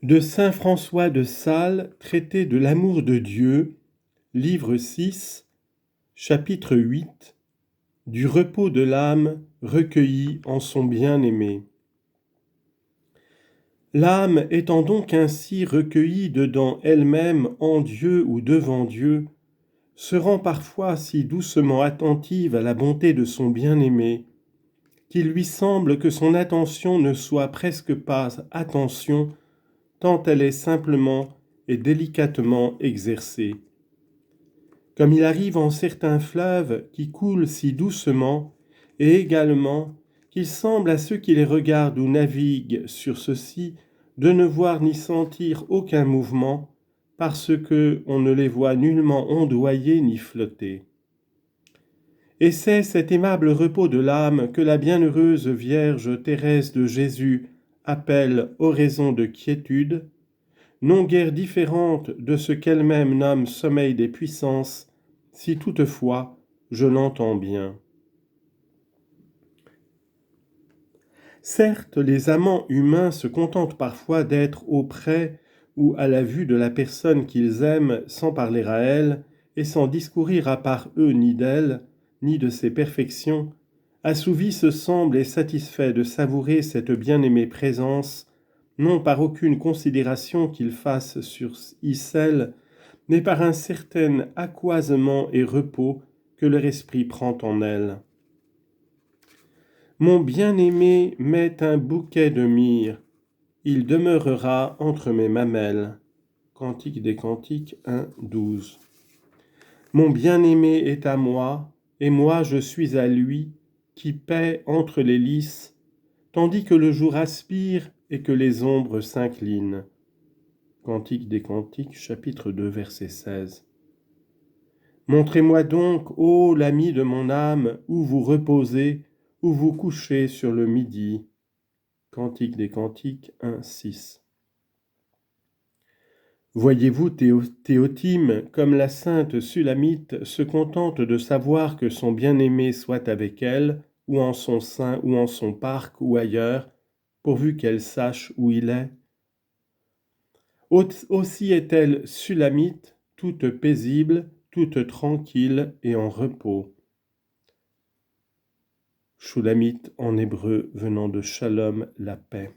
De saint François de Sales, traité de l'amour de Dieu, livre 6, chapitre 8, du repos de l'âme recueillie en son bien-aimé. L'âme étant donc ainsi recueillie dedans elle-même en Dieu ou devant Dieu, se rend parfois si doucement attentive à la bonté de son bien-aimé, qu'il lui semble que son attention ne soit presque pas attention, tant elle est simplement et délicatement exercée. Comme il arrive en certains fleuves qui coulent si doucement, et également qu'il semble à ceux qui les regardent ou naviguent sur ceux-ci de ne voir ni sentir aucun mouvement, parce que on ne les voit nullement ondoyer ni flotter. Et c'est cet aimable repos de l'âme que la bienheureuse Vierge Thérèse de Jésus appelle oraison de quiétude, non guère différente de ce qu'elle-même nomme sommeil des puissances, si toutefois je l'entends bien. Certes, les amants humains se contentent parfois d'être auprès ou à la vue de la personne qu'ils aiment sans parler à elle et sans discourir à part eux ni d'elle, ni de ses perfections, assouvis se semblent et satisfaits de savourer cette bien-aimée présence, non par aucune considération qu'ils fassent sur Icelle, mais par un certain accoisement et repos que leur esprit prend en elle. Mon bien-aimé met un bouquet de myrrhe, il demeurera entre mes mamelles. Cantique des Cantiques 1, 12. Mon bien-aimé est à moi, et moi je suis à lui, qui paie entre les lys, tandis que le jour aspire et que les ombres s'inclinent. Cantique des Cantiques, chapitre 2, verset 16. Montrez-moi donc, ô l'ami de mon âme, où vous reposez, où vous couchez sur le midi. Cantique des Cantiques 1, 6. Voyez-vous, Théotime, comme la sainte Sulamite se contente de savoir que son bien-aimé soit avec elle, ou en son sein, ou en son parc, ou ailleurs, pourvu qu'elle sache où il est. Aussi est-elle Sulamite, toute paisible, toute tranquille et en repos. Shulamite en hébreu venant de Shalom, la paix.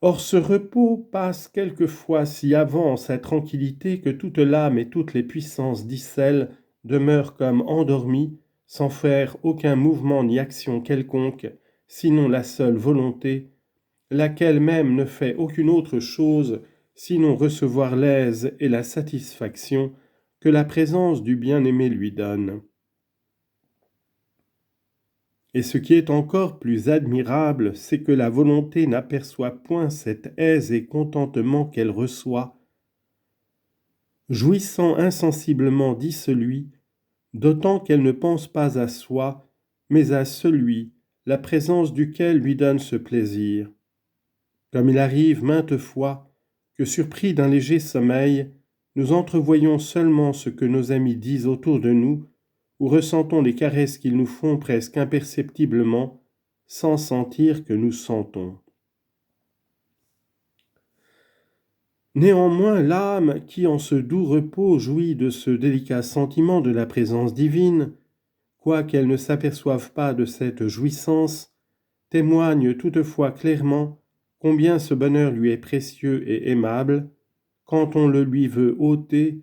Or ce repos passe quelquefois si avant en sa tranquillité que toute l'âme et toutes les puissances d'Icelle demeurent comme endormies, sans faire aucun mouvement ni action quelconque, sinon la seule volonté, laquelle même ne fait aucune autre chose, sinon recevoir l'aise et la satisfaction que la présence du bien-aimé lui donne. Et ce qui est encore plus admirable, c'est que la volonté n'aperçoit point cette aise et contentement qu'elle reçoit. Jouissant insensiblement, dit celui, d'autant qu'elle ne pense pas à soi, mais à celui, la présence duquel lui donne ce plaisir. Comme il arrive maintes fois que, surpris d'un léger sommeil, nous entrevoyons seulement ce que nos amis disent autour de nous, ou ressentons les caresses qu'ils nous font presque imperceptiblement, sans sentir que nous sentons. Néanmoins, l'âme qui en ce doux repos jouit de ce délicat sentiment de la présence divine, quoiqu'elle ne s'aperçoive pas de cette jouissance, témoigne toutefois clairement combien ce bonheur lui est précieux et aimable, quand on le lui veut ôter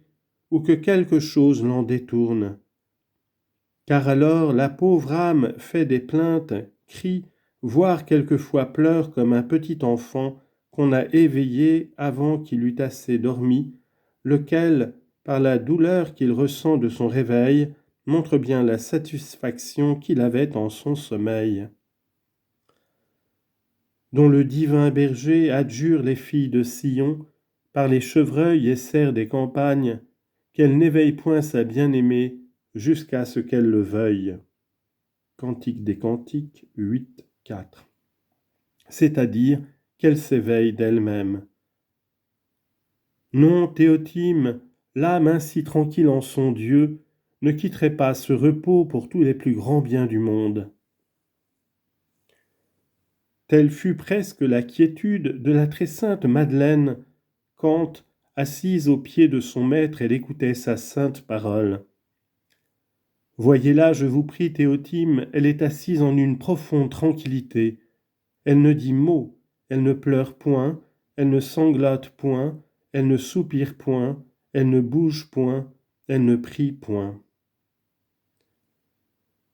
ou que quelque chose l'en détourne. Car alors la pauvre âme fait des plaintes, crie, voire quelquefois pleure comme un petit enfant qu'on a éveillé avant qu'il eût assez dormi, lequel, par la douleur qu'il ressent de son réveil, montre bien la satisfaction qu'il avait en son sommeil. Dont le divin berger adjure les filles de Sion, par les chevreuils et cerfs des campagnes, qu'elle n'éveille point sa bien-aimée jusqu'à ce qu'elle le veuille. Cantique des Cantiques 8, 4. C'est-à-dire qu'elle s'éveille d'elle-même. Non, Théotime, l'âme ainsi tranquille en son Dieu, ne quitterait pas ce repos pour tous les plus grands biens du monde. Telle fut presque la quiétude de la très sainte Madeleine, quand, assise aux pieds de son maître, elle écoutait sa sainte parole. Voyez-la, je vous prie, Théotime, elle est assise en une profonde tranquillité. Elle ne dit mot, elle ne pleure point, elle ne sanglote point, elle ne soupire point, elle ne bouge point, elle ne prie point.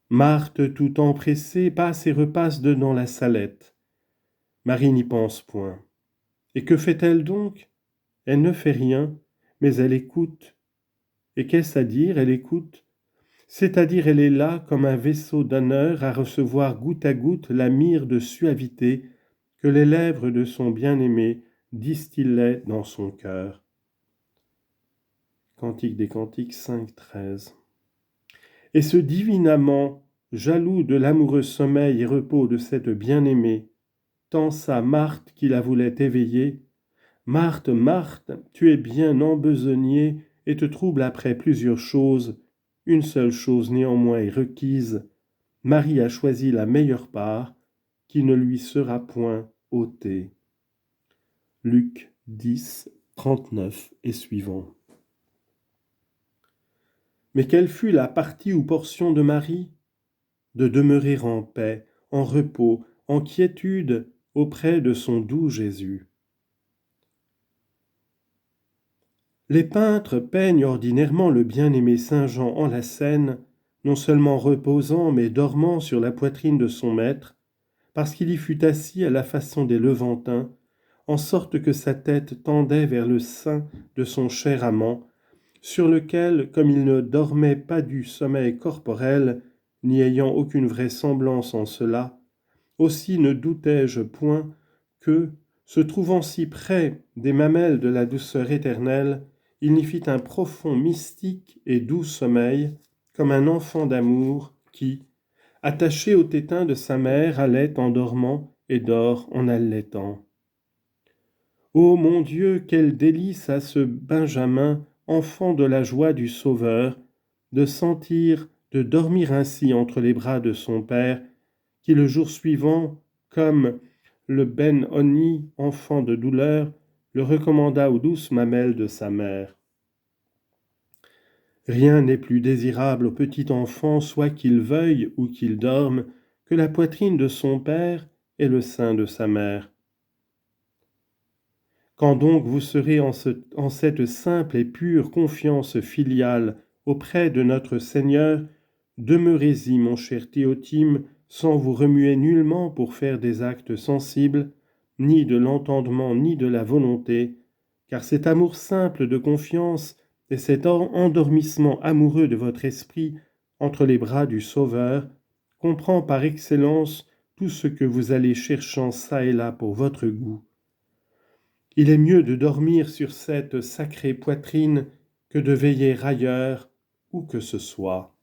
Marthe, tout empressée, passe et repasse dedans la salette. Marie n'y pense point. Et que fait-elle donc? Elle ne fait rien, mais elle écoute. Et qu'est-ce à dire? Elle écoute. C'est-à-dire elle est là comme un vaisseau d'honneur à recevoir goutte à goutte la myrrhe de suavité que les lèvres de son bien-aimé distillaient dans son cœur. Cantique des Cantiques 5.13. Et ce divin amant, jaloux de l'amoureux sommeil et repos de cette bien-aimée, tensa Marthe qui la voulait éveiller. Marthe, Marthe, tu es bien embesognée et te troubles après plusieurs choses. Une seule chose néanmoins est requise. Marie a choisi la meilleure part, qui ne lui sera point ôtée. Luc 10, 39 et suivant. Mais quelle fut la partie ou portion de Marie? De demeurer en paix, en repos, en quiétude auprès de son doux Jésus. Les peintres peignent ordinairement le bien-aimé Saint Jean en la scène, non seulement reposant mais dormant sur la poitrine de son maître, parce qu'il y fut assis à la façon des Levantins, en sorte que sa tête tendait vers le sein de son cher amant, sur lequel, comme il ne dormait pas du sommeil corporel, n'y ayant aucune vraisemblance en cela, aussi ne doutai-je point que, se trouvant si près des mamelles de la douceur éternelle, il n'y fit un profond, mystique et doux sommeil, comme un enfant d'amour qui, attaché au tétin de sa mère, allait en dormant et dort en allaitant. Ô mon Dieu, quel délice à ce Benjamin, enfant de la joie du Sauveur, de sentir, de dormir ainsi entre les bras de son père, qui le jour suivant, comme le Ben-Oni, enfant de douleur, le recommanda aux douces mamelles de sa mère. Rien n'est plus désirable au petit enfant, soit qu'il veuille ou qu'il dorme, que la poitrine de son père et le sein de sa mère. Quand donc vous serez en cette simple et pure confiance filiale auprès de notre Seigneur, demeurez-y, mon cher Théotime, sans vous remuer nullement pour faire des actes sensibles, ni de l'entendement, ni de la volonté, car cet amour simple de confiance et cet endormissement amoureux de votre esprit entre les bras du Sauveur comprend par excellence tout ce que vous allez cherchant çà et là pour votre goût. Il est mieux de dormir sur cette sacrée poitrine que de veiller ailleurs, où que ce soit.